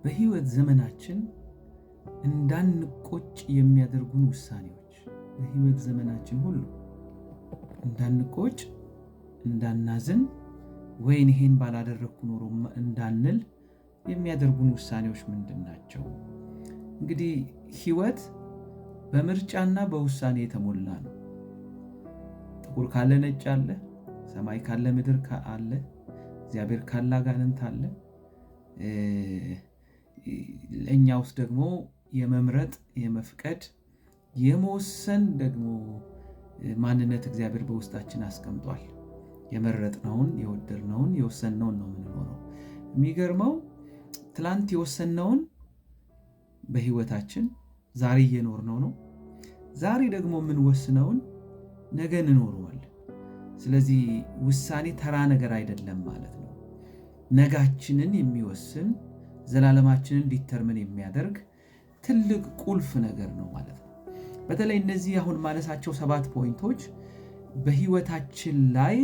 በህይወት ዘመናችን እንዳንቆጭ የሚያደርጉን ውሳኔዎች፣ በህይወት ዘመናችን ሁሉ እንዳንቆጭ፣ እንዳናዝን፣ ወይን ይሄን ባላደረኩ ኖሮ እንዳንል የሚያደርጉን ውሳኔዎች ምንድናቸው? እንግዲህ ህይወት በምርጫና በውሳኔ የተሞላ ነው። ጥቁር ካለ ነጭ አለ፣ ሰማይ ካለ ምድር አለ፣ እግዚአብሔር ካለ አጋንንት አለ። ለእኛ ውስጥ ደግሞ የመምረጥ፣ የመፍቀድ፣ የመወሰን ደግሞ ማንነት እግዚአብሔር በውስጣችን አስቀምጧል። የመረጥነውን፣ የወደድነውን፣ የወሰንነውን ነው የምንኖረው። የሚገርመው ትላንት የወሰንነውን በህይወታችን ዛሬ እየኖርነው ነው። ዛሬ ደግሞ የምንወስነውን ነገ እንኖረዋለን። ስለዚህ ውሳኔ ተራ ነገር አይደለም ማለት ነው። ነጋችንን የሚወስን ዘላለማችንን ዲተርምን የሚያደርግ ትልቅ ቁልፍ ነገር ነው ማለት ነው። በተለይ እነዚህ አሁን ማነሳቸው 7 ፖይንቶች በህይወታችን ላይ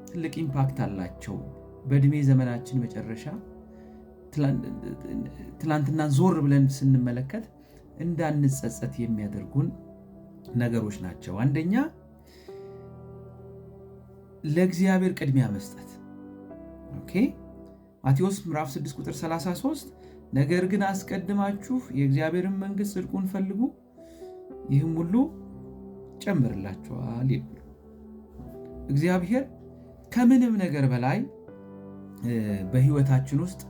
ትልቅ ኢምፓክት አላቸው። በእድሜ ዘመናችን መጨረሻ ትላንትናን ዞር ብለን ስንመለከት እንዳንጸጸት የሚያደርጉን ነገሮች ናቸው። አንደኛ ለእግዚአብሔር ቅድሚያ መስጠት። ማቴዎስ ምዕራፍ 6 ቁጥር 33 ነገር ግን አስቀድማችሁ የእግዚአብሔርን መንግሥት ጽድቁን ፈልጉ ይህም ሁሉ ጨምርላችኋል ይላል። እግዚአብሔር ከምንም ነገር በላይ በህይወታችን ውስጥ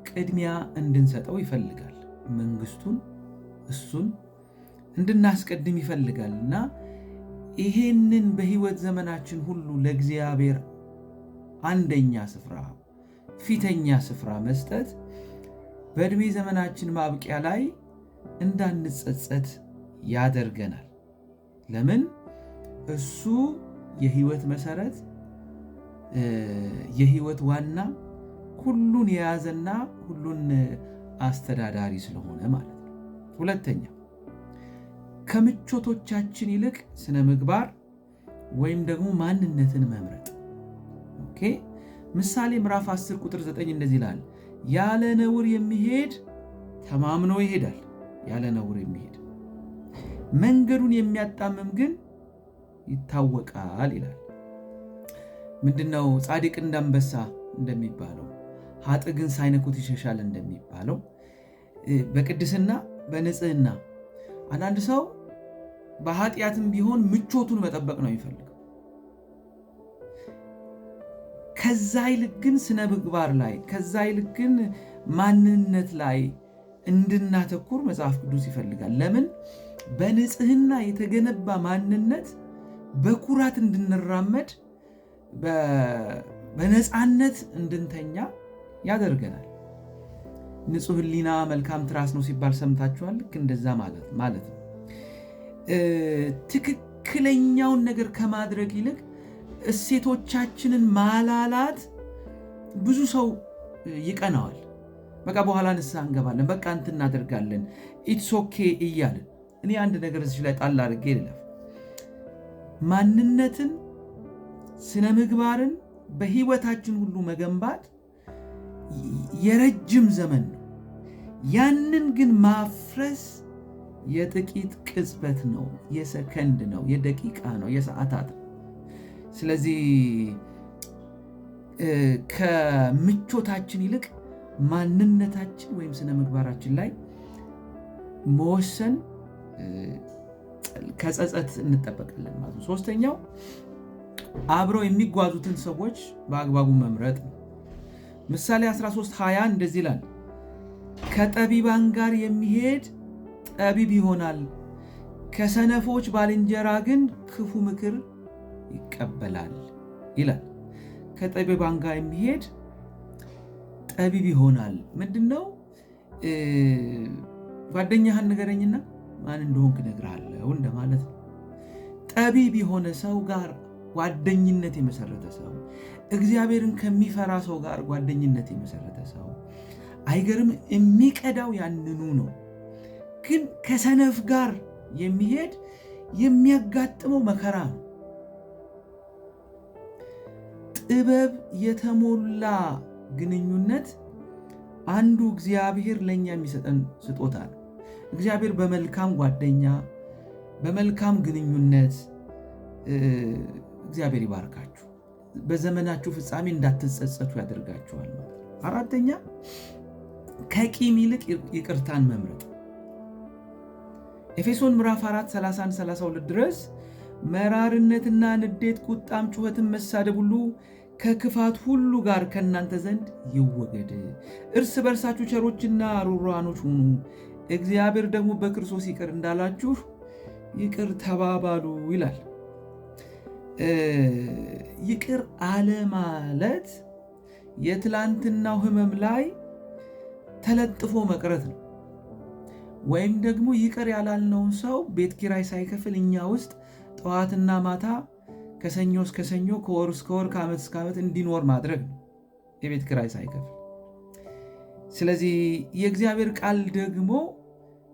ቅድሚያ እንድንሰጠው ይፈልጋል። መንግስቱን፣ እሱን እንድናስቀድም ይፈልጋልና ይሄንን በህይወት ዘመናችን ሁሉ ለእግዚአብሔር አንደኛ ስፍራ፣ ፊተኛ ስፍራ መስጠት በእድሜ ዘመናችን ማብቂያ ላይ እንዳንጸጸት ያደርገናል። ለምን? እሱ የህይወት መሰረት፣ የህይወት ዋና፣ ሁሉን የያዘና ሁሉን አስተዳዳሪ ስለሆነ ማለት ነው። ሁለተኛ ከምቾቶቻችን ይልቅ ስነ ምግባር ወይም ደግሞ ማንነትን መምረጥ። ምሳሌ ምዕራፍ 10 ቁጥር 9 እንደዚህ ይላል፣ ያለ ነውር የሚሄድ ተማምኖ ይሄዳል። ያለ ነውር የሚሄድ መንገዱን የሚያጣምም ግን ይታወቃል ይላል። ምንድነው? ጻድቅ እንዳንበሳ እንደሚባለው፣ ኃጥእ ግን ሳይነኩት ይሸሻል እንደሚባለው በቅድስና በንጽህና አንዳንድ ሰው በኃጢአትም ቢሆን ምቾቱን መጠበቅ ነው የሚፈልገው። ከዛ ይልቅ ግን ስነ ምግባር ላይ፣ ከዛ ይልቅ ግን ማንነት ላይ እንድናተኩር መጽሐፍ ቅዱስ ይፈልጋል። ለምን? በንጽህና የተገነባ ማንነት በኩራት እንድንራመድ፣ በነፃነት እንድንተኛ ያደርገናል። ንጹህ ሕሊና መልካም ትራስ ነው ሲባል ሰምታችኋል። ልክ እንደዛ ማለት ነው። ትክክለኛውን ነገር ከማድረግ ይልቅ እሴቶቻችንን ማላላት ብዙ ሰው ይቀናዋል። በቃ በኋላ ንስሐ እንገባለን፣ በቃ እንትን እናደርጋለን፣ ኢትስ ኦኬ እያልን። እኔ አንድ ነገር እዚህ ላይ ጣል አድርጌ ልለፍ። ማንነትን፣ ስነ ምግባርን በህይወታችን ሁሉ መገንባት የረጅም ዘመን ነው። ያንን ግን ማፍረስ የጥቂት ቅጽበት ነው፣ የሰከንድ ነው፣ የደቂቃ ነው፣ የሰዓታት ነው። ስለዚህ ከምቾታችን ይልቅ ማንነታችን ወይም ስነ ምግባራችን ላይ መወሰን ከጸጸት እንጠበቃለን ማለት ነው። ሶስተኛው አብረው የሚጓዙትን ሰዎች በአግባቡ መምረጥ ነው። ምሳሌ 13:20 እንደዚህ ይላል፣ ከጠቢባን ጋር የሚሄድ ጠቢብ ይሆናል፣ ከሰነፎች ባልንጀራ ግን ክፉ ምክር ይቀበላል ይላል። ከጠቢባን ጋር የሚሄድ ጠቢብ ይሆናል። ምንድነው? ጓደኛህን ንገረኝና ማን እንደሆንክ እነግርሃለሁ እንደማለት ነው። ጠቢብ የሆነ ሰው ጋር ጓደኝነት የመሰረተ ሰው፣ እግዚአብሔርን ከሚፈራ ሰው ጋር ጓደኝነት የመሰረተ ሰው አይገርም? የሚቀዳው ያንኑ ነው። ግን ከሰነፍ ጋር የሚሄድ የሚያጋጥመው መከራ ነው። ጥበብ የተሞላ ግንኙነት አንዱ እግዚአብሔር ለእኛ የሚሰጠን ስጦታ ነው። እግዚአብሔር በመልካም ጓደኛ፣ በመልካም ግንኙነት እግዚአብሔር ይባርካችሁ፣ በዘመናችሁ ፍጻሜ እንዳትጸጸቱ ያደርጋችኋል። አራተኛ ከቂም ይልቅ ይቅርታን መምረጥ። ኤፌሶን ምዕራፍ 4 31-32 ድረስ መራርነትና ንዴት፣ ቁጣም፣ ጩኸትም፣ መሳደብ ሁሉ ከክፋት ሁሉ ጋር ከእናንተ ዘንድ ይወገድ። እርስ በርሳችሁ ቸሮችና ሩሩሃኖች ሁኑ፣ እግዚአብሔር ደግሞ በክርስቶስ ይቅር እንዳላችሁ ይቅር ተባባሉ ይላል። ይቅር አለ ማለት የትላንትናው ሕመም ላይ ተለጥፎ መቅረት ነው። ወይም ደግሞ ይቅር ያላልነውን ሰው ቤት ኪራይ ሳይከፍል እኛ ውስጥ ጠዋትና ማታ ከሰኞ እስከ ሰኞ ከወር እስከ ወር ከዓመት እስከ ዓመት እንዲኖር ማድረግ ነው፣ የቤት ኪራይ ሳይከፍል። ስለዚህ የእግዚአብሔር ቃል ደግሞ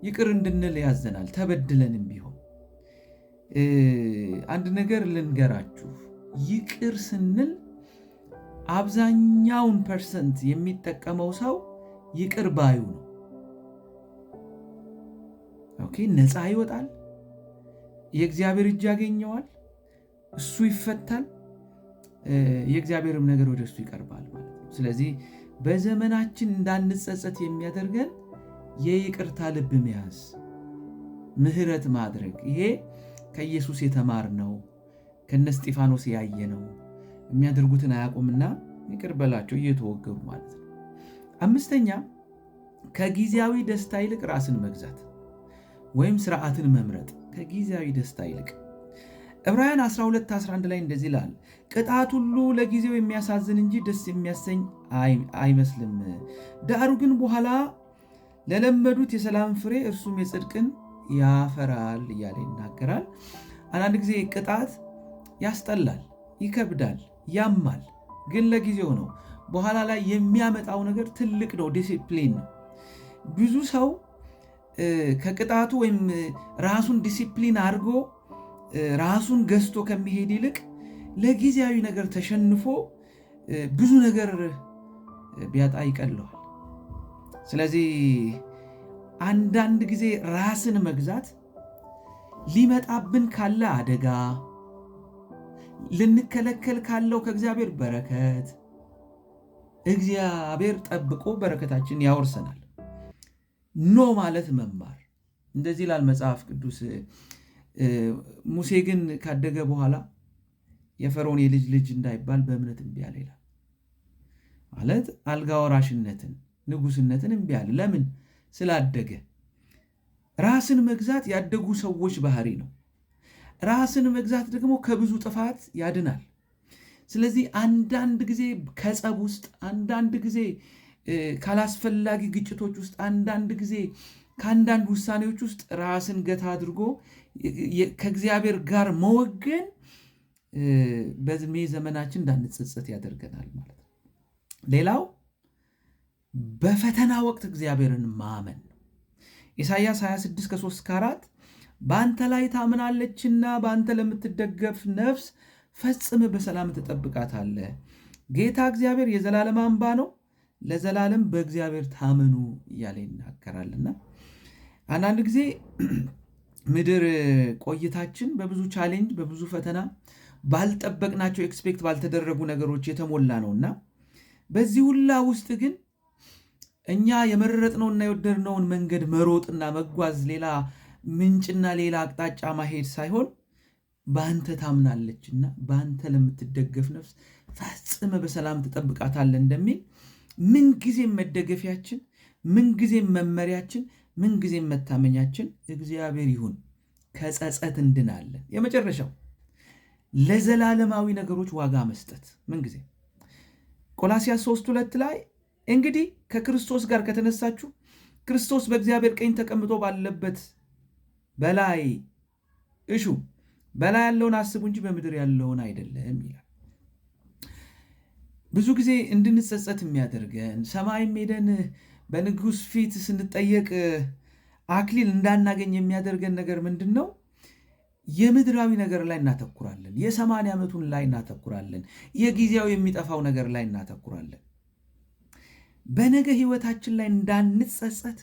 ይቅር እንድንል ያዘናል፣ ተበድለንም ቢሆን። አንድ ነገር ልንገራችሁ፣ ይቅር ስንል አብዛኛውን ፐርሰንት የሚጠቀመው ሰው ይቅር ባዩ ነው። ኦኬ፣ ነፃ ይወጣል፣ የእግዚአብሔር እጅ ያገኘዋል፣ እሱ ይፈታል፣ የእግዚአብሔርም ነገር ወደ እሱ ይቀርባል ማለት ነው። ስለዚህ በዘመናችን እንዳንጸጸት የሚያደርገን የይቅርታ ልብ መያዝ፣ ምህረት ማድረግ። ይሄ ከኢየሱስ የተማርነው ከነ እስጢፋኖስ ያየነው። የሚያደርጉትን አያውቁምና ይቅር በላቸው እየተወገሩ ማለት ነው። አምስተኛ ከጊዜያዊ ደስታ ይልቅ ራስን መግዛት ወይም ስርዓትን መምረጥ። ከጊዜያዊ ደስታ ይልቅ ዕብራውያን 12:11 ላይ እንደዚህ ይላል፣ ቅጣት ሁሉ ለጊዜው የሚያሳዝን እንጂ ደስ የሚያሰኝ አይመስልም፣ ዳሩ ግን በኋላ ለለመዱት የሰላም ፍሬ እርሱም የጽድቅን ያፈራል እያለ ይናገራል። አንዳንድ ጊዜ ቅጣት ያስጠላል፣ ይከብዳል፣ ያማል፣ ግን ለጊዜው ነው። በኋላ ላይ የሚያመጣው ነገር ትልቅ ነው፣ ዲሲፕሊን ነው። ብዙ ሰው ከቅጣቱ ወይም ራሱን ዲሲፕሊን አድርጎ ራሱን ገዝቶ ከሚሄድ ይልቅ ለጊዜያዊ ነገር ተሸንፎ ብዙ ነገር ቢያጣ ይቀለዋል። ስለዚህ አንዳንድ ጊዜ ራስን መግዛት ሊመጣብን ካለ አደጋ፣ ልንከለከል ካለው ከእግዚአብሔር በረከት እግዚአብሔር ጠብቆ በረከታችን ያወርሰናል። ኖ ማለት መማር። እንደዚህ ይላል መጽሐፍ ቅዱስ። ሙሴ ግን ካደገ በኋላ የፈርዖን የልጅ ልጅ እንዳይባል በእምነት እምቢ አለ ይላል። ማለት አልጋ ወራሽነትን፣ ንጉስነትን እምቢ አለ። ለምን? ስላደገ። ራስን መግዛት ያደጉ ሰዎች ባህሪ ነው። ራስን መግዛት ደግሞ ከብዙ ጥፋት ያድናል። ስለዚህ አንዳንድ ጊዜ ከጸብ ውስጥ፣ አንዳንድ ጊዜ ካላስፈላጊ ግጭቶች ውስጥ፣ አንዳንድ ጊዜ ከአንዳንድ ውሳኔዎች ውስጥ ራስን ገታ አድርጎ ከእግዚአብሔር ጋር መወገን በዕድሜ ዘመናችን እንዳንጸጸት ያደርገናል ማለት ነው። ሌላው በፈተና ወቅት እግዚአብሔርን ማመን ነው። ኢሳይያስ 26:3-4 በአንተ ላይ ታምናለችና በአንተ ለምትደገፍ ነፍስ ፈጽም በሰላም ትጠብቃታለህ። ጌታ እግዚአብሔር የዘላለም አምባ ነው፣ ለዘላለም በእግዚአብሔር ታመኑ እያለ ይናገራልና አንዳንድ ጊዜ ምድር ቆይታችን በብዙ ቻሌንጅ፣ በብዙ ፈተና፣ ባልጠበቅናቸው ኤክስፔክት ባልተደረጉ ነገሮች የተሞላ ነውና በዚህ ሁላ ውስጥ ግን እኛ የመረጥነውና የወደድነውን መንገድ መሮጥና መጓዝ፣ ሌላ ምንጭና ሌላ አቅጣጫ ማሄድ ሳይሆን በአንተ ታምናለችና በአንተ ለምትደገፍ ነፍስ ፈጽመ በሰላም ትጠብቃታለህ እንደሚል ምንጊዜም መደገፊያችን፣ ምንጊዜም መመሪያችን፣ ምንጊዜም መታመኛችን እግዚአብሔር ይሁን። ከጸጸት እንድናለን። የመጨረሻው ለዘላለማዊ ነገሮች ዋጋ መስጠት ምንጊዜ ቆላስይስ 3:2 ላይ እንግዲህ ከክርስቶስ ጋር ከተነሳችሁ ክርስቶስ በእግዚአብሔር ቀኝ ተቀምጦ ባለበት በላይ እሹ፣ በላይ ያለውን አስቡ እንጂ በምድር ያለውን አይደለም ይላል። ብዙ ጊዜ እንድንጸጸት የሚያደርገን ሰማይም ሄደን በንጉሥ ፊት ስንጠየቅ አክሊል እንዳናገኝ የሚያደርገን ነገር ምንድን ነው? የምድራዊ ነገር ላይ እናተኩራለን። የ80 ዓመቱን ላይ እናተኩራለን። የጊዜያዊ የሚጠፋው ነገር ላይ እናተኩራለን። በነገ ህይወታችን ላይ እንዳንጸጸት፣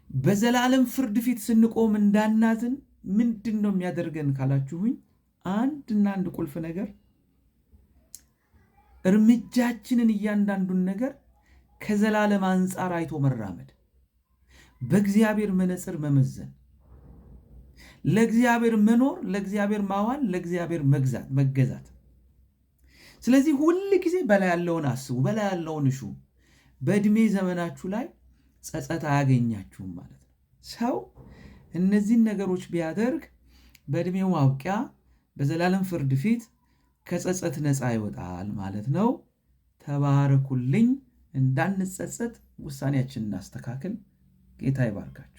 በዘላለም ፍርድ ፊት ስንቆም እንዳናዝን ምንድን ነው የሚያደርገን ካላችሁኝ፣ አንድና አንድ ቁልፍ ነገር እርምጃችንን እያንዳንዱን ነገር ከዘላለም አንጻር አይቶ መራመድ፣ በእግዚአብሔር መነጽር መመዘን፣ ለእግዚአብሔር መኖር፣ ለእግዚአብሔር ማዋል፣ ለእግዚአብሔር መገዛት። ስለዚህ ሁል ጊዜ በላይ ያለውን አስቡ፣ በላይ ያለውን እሹ። በዕድሜ ዘመናችሁ ላይ ጸጸት አያገኛችሁም ማለት ነው። ሰው እነዚህን ነገሮች ቢያደርግ በዕድሜው ማብቂያ በዘላለም ፍርድ ፊት ከጸጸት ነፃ ይወጣል ማለት ነው። ተባረኩልኝ። እንዳንጸጸት ውሳኔያችንን እናስተካክል። ጌታ ይባርካችሁ።